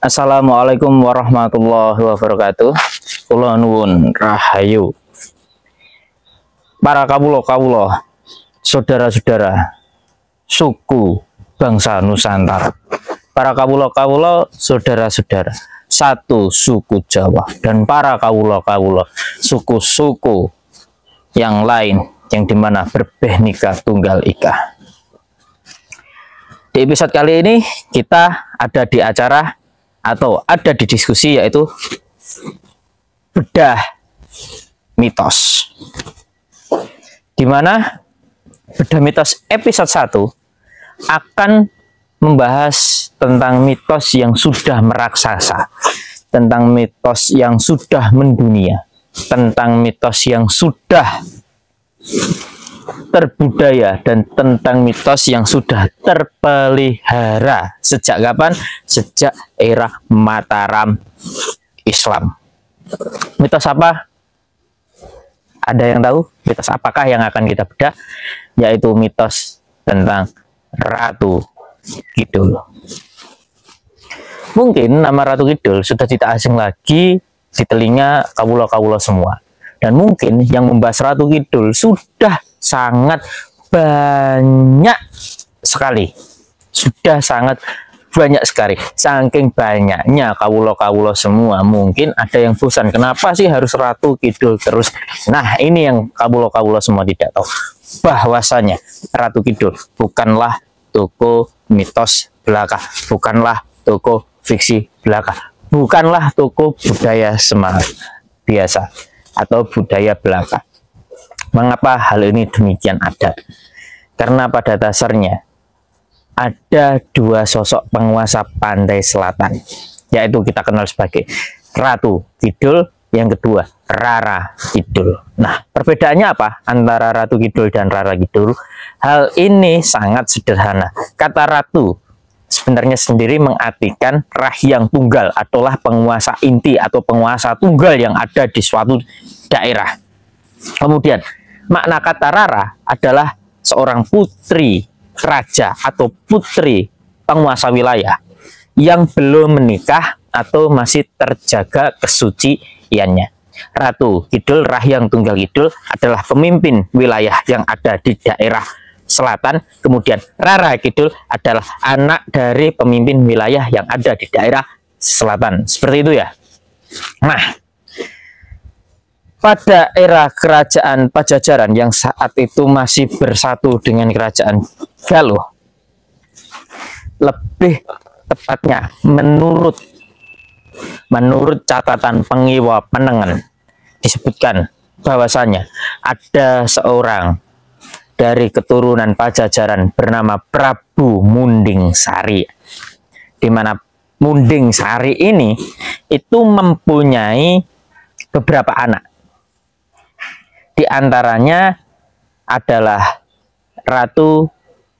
Assalamualaikum warahmatullahi wabarakatuh. Kula nuwun rahayu. Para kawula-kawula, saudara-saudara suku bangsa Nusantara. Para kawula-kawula, saudara-saudara satu suku Jawa, dan para kawula-kawula suku-suku yang lain yang dimana berbehnika tunggal ika. Di episode kali ini kita ada di acara atau ada di diskusi, yaitu bedah mitos, dimana bedah mitos episode 1 akan membahas tentang mitos yang sudah meraksasa, tentang mitos yang sudah mendunia, tentang mitos yang sudah terbudaya, dan tentang mitos yang sudah terpelihara sejak kapan? Sejak era Mataram Islam. Mitos apa? Ada yang tahu? Mitos apakah yang akan kita bedah? Yaitu mitos tentang Ratu Kidul. Mungkin nama Ratu Kidul sudah tidak asing lagi di telinga kawula-kawula semua. Dan mungkin yang membahas Ratu Kidul sudah sangat banyak sekali. Sudah sangat banyak sekali. Saking banyaknya kawula-kawula semua, mungkin ada yang bosan. Kenapa sih harus Ratu Kidul terus? Nah, ini yang kawula-kawula semua tidak tahu. Bahwasanya Ratu Kidul bukanlah toko mitos belaka, bukanlah toko fiksi belaka, bukanlah toko budaya Semarang biasa atau budaya belaka. Mengapa hal ini demikian ada? Karena pada dasarnya ada dua sosok penguasa pantai selatan, yaitu kita kenal sebagai Ratu Kidul, yang kedua Rara Kidul. Nah, perbedaannya apa antara Ratu Kidul dan Rara Kidul? Hal ini sangat sederhana. Kata Ratu sebenarnya sendiri mengartikan rahyang tunggal, ataulah penguasa inti atau penguasa tunggal yang ada di suatu daerah. Kemudian makna kata Rara adalah seorang putri raja atau putri penguasa wilayah yang belum menikah atau masih terjaga kesuciannya. Ratu Kidul, rahyang tunggal Kidul, adalah pemimpin wilayah yang ada di daerah selatan. Kemudian Rara Kidul adalah anak dari pemimpin wilayah yang ada di daerah selatan. Seperti itu ya. Nah, pada era kerajaan Pajajaran yang saat itu masih bersatu dengan kerajaan Galuh, lebih tepatnya menurut catatan Pengiwa Penengen, disebutkan bahwasanya ada seorang dari keturunan Pajajaran bernama Prabu Munding Sari, di mana Munding Sari ini itu mempunyai beberapa anak. Di antaranya adalah Ratu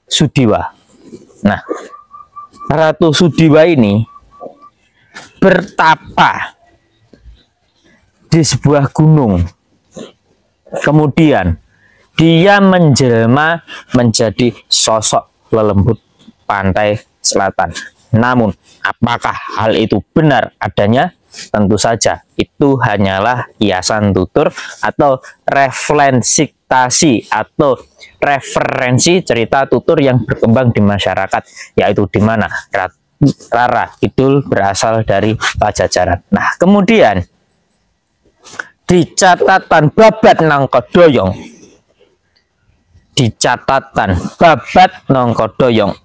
Sudiwa. Nah, Ratu Sudiwa ini bertapa di sebuah gunung. Kemudian dia menjelma menjadi sosok lelembut pantai selatan. Namun, apakah hal itu benar adanya? Tentu saja itu hanyalah hiasan tutur atau refleksitasi atau referensi cerita tutur yang berkembang di masyarakat, yaitu di mana Rara Kidul berasal dari Pajajaran. Nah, kemudian di catatan Babat Nangkodoyong,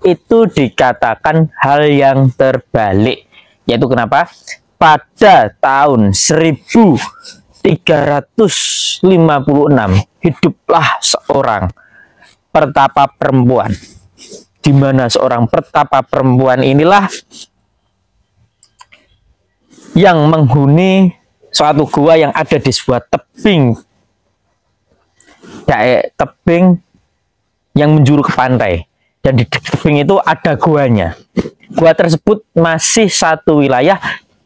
itu dikatakan hal yang terbalik, yaitu kenapa? Pada tahun 1356 hiduplah seorang pertapa perempuan, di mana seorang pertapa perempuan inilah yang menghuni suatu gua yang ada di sebuah tebing yang menjuru ke pantai, dan di tebing itu ada guanya. Gua tersebut masih satu wilayah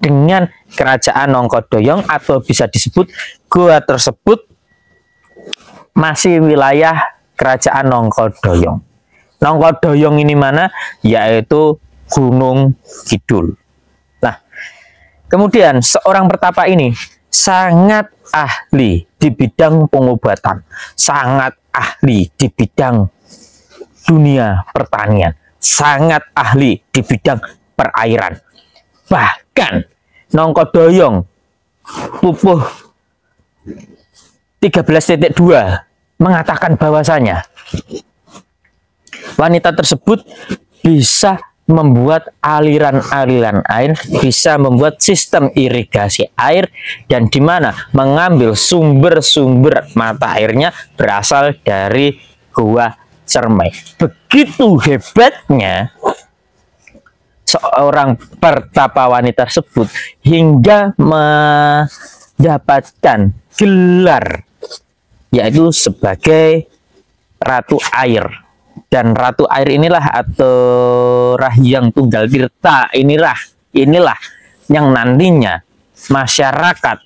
dengan kerajaan Nongkodoyong, atau bisa disebut gua tersebut masih wilayah kerajaan Nongkodoyong. Nongkodoyong ini mana? Yaitu Gunung Kidul. Kemudian seorang pertapa ini sangat ahli di bidang pengobatan, sangat ahli di bidang dunia pertanian, sangat ahli di bidang perairan. Bahkan Nongkodoyong pupuh 13.2 mengatakan bahwasanya wanita tersebut bisa membuat aliran-aliran air, bisa membuat sistem irigasi air, dan di mana mengambil sumber-sumber mata airnya berasal dari Gua Cermai. Begitu hebatnya seorang pertapa wanita tersebut hingga mendapatkan gelar yaitu sebagai Ratu Air. Dan Ratu Air inilah atau Rahyang Tunggal Tirta inilah yang nantinya masyarakat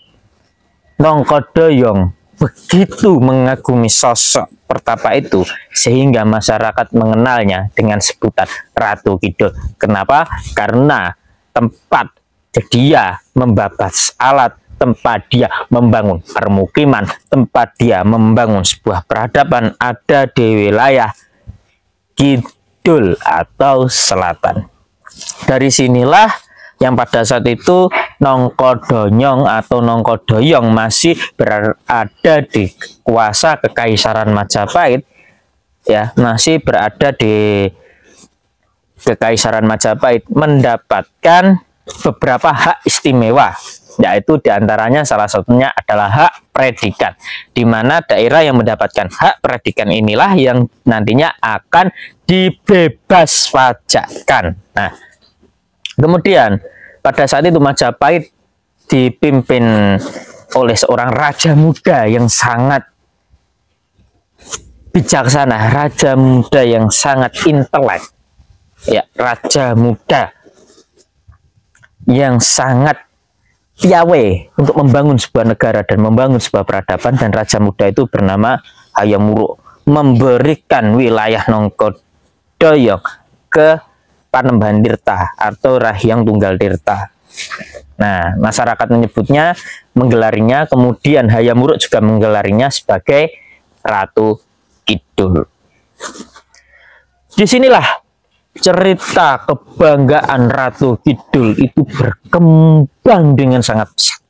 Nongkodoyong begitu mengagumi sosok pertapa itu sehingga masyarakat mengenalnya dengan sebutan Ratu Kidul. Kenapa? Karena tempat dia membabas alat, tempat dia membangun permukiman, tempat dia membangun sebuah peradaban ada di wilayah Kidul atau selatan. Dari sinilah yang pada saat itu Nongkodonyong atau Nongkodoyong masih berada di kuasa Kekaisaran Majapahit, ya, masih berada di Kekaisaran Majapahit, mendapatkan beberapa hak istimewa, yaitu diantaranya salah satunya adalah hak predikat, di mana daerah yang mendapatkan hak predikat inilah yang nantinya akan dibebas pajakkan. Nah, kemudian pada saat itu Majapahit dipimpin oleh seorang raja muda yang sangat bijaksana, raja muda yang sangat intelek, ya, raja muda yang sangat piawe untuk membangun sebuah negara dan membangun sebuah peradaban. Dan raja muda itu bernama Hayam Wuruk, memberikan wilayah Nongkodoyong ke Panembahan Tirta atau Rahyang Tunggal Tirta. Nah, masyarakat menyebutnya, menggelarinya, kemudian Hayam Wuruk juga menggelarinya sebagai Ratu Kidul. Disinilah cerita kebanggaan Ratu Kidul itu berkembang dengan sangat pesat.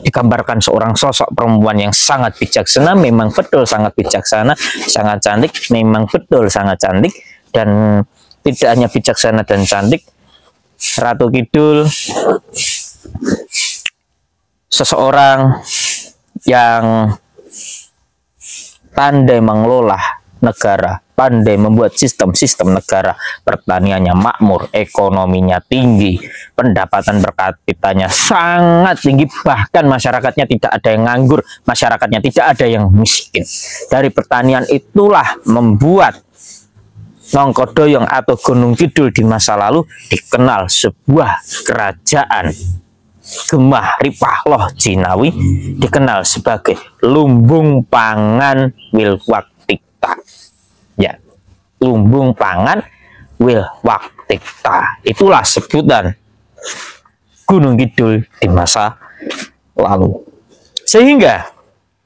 Digambarkan seorang sosok perempuan yang sangat bijaksana, memang betul sangat bijaksana, sangat cantik, memang betul sangat cantik. Dan tidak hanya bijaksana dan cantik, Ratu Kidul seseorang yang pandai mengelola negara, pandai membuat sistem-sistem negara, pertaniannya makmur, ekonominya tinggi, pendapatan per kapitanya sangat tinggi, bahkan masyarakatnya tidak ada yang nganggur, masyarakatnya tidak ada yang miskin. Dari pertanian itulah membuat Nongkodoyong atau Gunung Kidul di masa lalu dikenal sebuah kerajaan Gemah Ripah Loh Jinawi, dikenal sebagai lumbung pangan Wilwaktikta. Ya, lumbung pangan Wilwaktikta. Itulah sebutan Gunung Kidul di masa lalu. Sehingga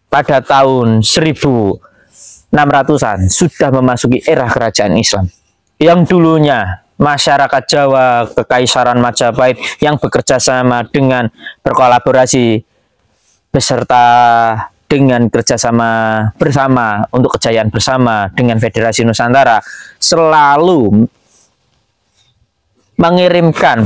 pada tahun 1600-an sudah memasuki era kerajaan Islam. Yang dulunya masyarakat Jawa, Kekaisaran Majapahit yang bekerja sama dengan berkolaborasi beserta dengan kerjasama bersama untuk kejayaan bersama dengan Federasi Nusantara, selalu mengirimkan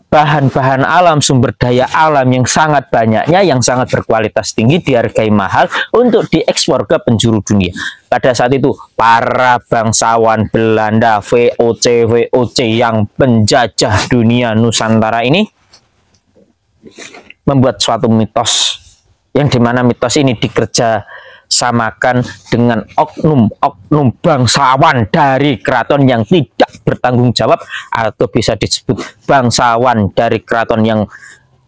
bahan-bahan alam, sumber daya alam yang sangat banyaknya, yang sangat berkualitas tinggi, dihargai mahal untuk diekspor ke penjuru dunia. Pada saat itu, para bangsawan Belanda, VOC yang penjajah dunia Nusantara ini membuat suatu mitos, yang dimana mitos ini dikerjasamakan dengan oknum-oknum bangsawan dari keraton yang tidak bertanggung jawab, atau bisa disebut bangsawan dari keraton yang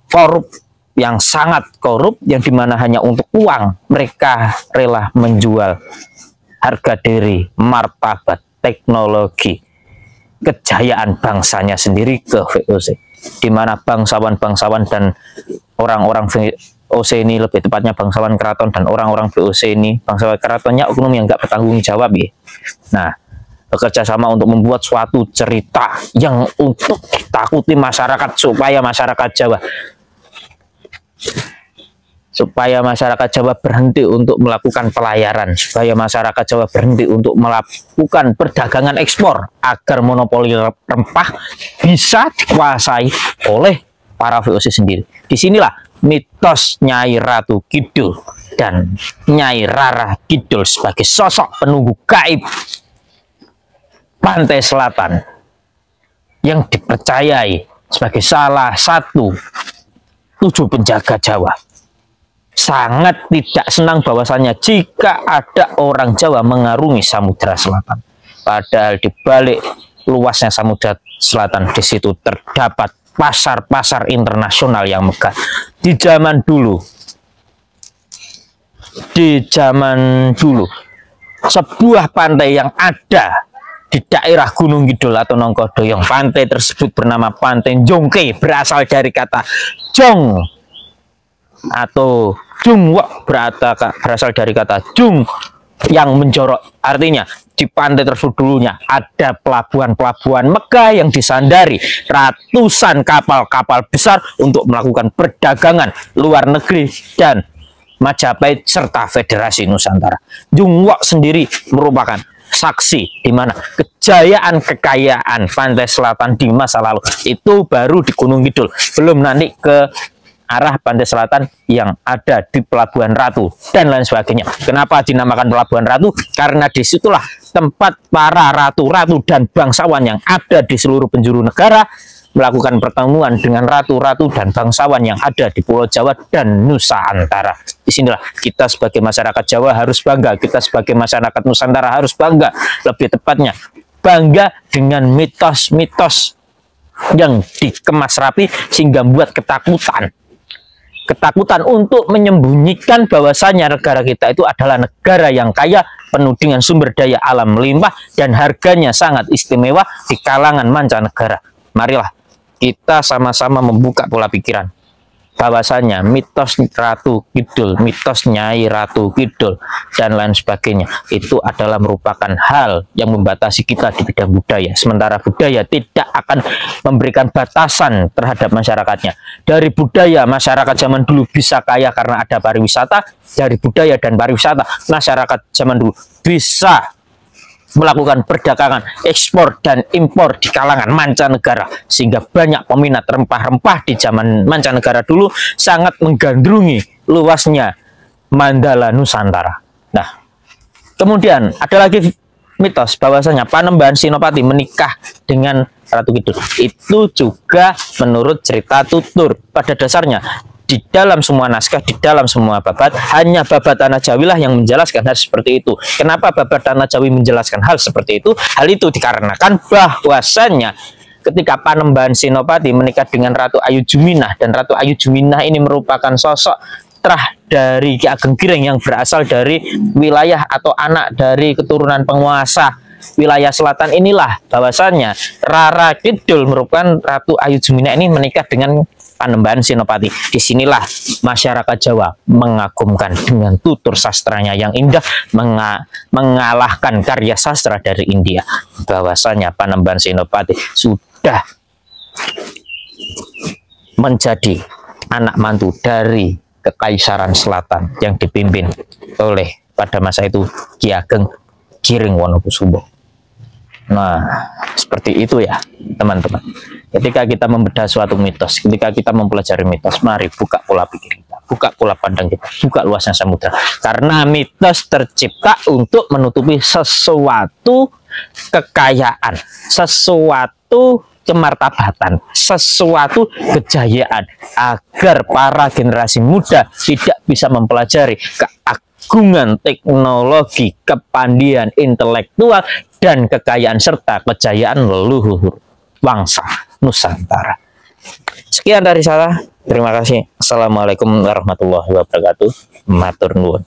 korup, yang sangat korup, yang dimana hanya untuk uang mereka rela menjual harga diri, martabat, teknologi, kejayaan bangsanya sendiri ke VOC, di mana bangsawan-bangsawan dan orang-orang VOC ini, lebih tepatnya bangsawan keraton dan orang-orang VOC ini, bangsawan keratonnya oknum yang nggak bertanggung jawab ya. Nah, bekerja sama untuk membuat suatu cerita yang untuk ditakuti masyarakat, supaya masyarakat Jawa berhenti untuk melakukan pelayaran, supaya masyarakat Jawa berhenti untuk melakukan perdagangan ekspor, agar monopoli rempah bisa dikuasai oleh para VOC sendiri. Disinilah mitos Nyai Ratu Kidul dan Nyai Rara Kidul sebagai sosok penunggu gaib Pantai Selatan yang dipercayai sebagai salah satu 7 penjaga Jawa. Sangat tidak senang bahwasannya jika ada orang Jawa mengarungi Samudra Selatan. Padahal di balik luasnya Samudra Selatan, di situ terdapat pasar-pasar internasional yang megah. Di zaman dulu, sebuah pantai yang ada di daerah Gunung Kidul atau Nongkodoyong, pantai tersebut bernama Pantai Jongke, berasal dari kata jong atau jungwok, berasal dari kata jung yang menjorok. Artinya di pantai tersebut dulunya ada pelabuhan-pelabuhan megah yang disandari ratusan kapal-kapal besar untuk melakukan perdagangan luar negeri dan Majapahit serta Federasi Nusantara. Jungwok sendiri merupakan saksi di mana kekayaan pantai selatan di masa lalu itu baru di Gunung Kidul, belum nanti ke arah pantai selatan yang ada di Pelabuhan Ratu dan lain sebagainya. Kenapa dinamakan Pelabuhan Ratu? Karena disitulah tempat para ratu-ratu dan bangsawan yang ada di seluruh penjuru negara melakukan pertemuan dengan ratu-ratu dan bangsawan yang ada di Pulau Jawa dan Nusantara. Disinilah kita sebagai masyarakat Jawa harus bangga, kita sebagai masyarakat Nusantara harus bangga, lebih tepatnya bangga dengan mitos-mitos yang dikemas rapi sehingga membuat ketakutan untuk menyembunyikan bahwasanya negara kita itu adalah negara yang kaya, penuh dengan sumber daya alam melimpah dan harganya sangat istimewa di kalangan mancanegara. Marilah kita sama-sama membuka pola pikiran bahwasanya mitos Ratu Kidul, mitos Nyai Ratu Kidul dan lain sebagainya itu adalah merupakan hal yang membatasi kita di bidang budaya. Sementara budaya tidak akan memberikan batasan terhadap masyarakatnya. Dari budaya, masyarakat zaman dulu bisa kaya karena ada pariwisata. Dari budaya dan pariwisata, masyarakat zaman dulu bisa melakukan perdagangan ekspor dan impor di kalangan mancanegara, sehingga banyak peminat rempah-rempah di zaman mancanegara dulu sangat menggandrungi luasnya Mandala Nusantara. Nah, kemudian ada lagi mitos bahwasanya Panembahan Senopati menikah dengan Ratu Kidul. Itu juga menurut cerita tutur. Pada dasarnya di dalam semua naskah, di dalam semua babat, hanya babat Tanah Jawi lah yang menjelaskan hal seperti itu. Kenapa babat Tanah Jawi menjelaskan hal seperti itu? Hal itu dikarenakan bahwasannya ketika Panembahan Senopati menikah dengan Ratu Ayu Juminah, dan Ratu Ayu Juminah ini merupakan sosok terah dari Ki Ageng Gireng yang berasal dari wilayah atau anak dari keturunan penguasa wilayah selatan inilah, bahwasannya Rara Kidul merupakan Ratu Ayu Juminah ini menikah dengan Panembahan Senopati. Disinilah masyarakat Jawa mengagumkan dengan tutur sastranya yang indah, mengalahkan karya sastra dari India. Bahwasanya Panembahan Senopati sudah menjadi anak mantu dari Kekaisaran Selatan yang dipimpin oleh pada masa itu Ki Ageng Gireng Wonokusumo. Nah, seperti itu ya teman-teman. Ketika kita membedah suatu mitos, ketika kita mempelajari mitos, mari buka pola pikir kita, buka pola pandang kita, buka luasnya samudra. Karena mitos tercipta untuk menutupi sesuatu kekayaan, sesuatu kemartabatan, sesuatu kejayaan, agar para generasi muda tidak bisa mempelajari keagungan teknologi, kepandian intelektual, dan kekayaan serta kejayaan leluhur bangsa Nusantara. Sekian dari saya. Terima kasih. Assalamualaikum warahmatullahi wabarakatuh. Matur nuwun.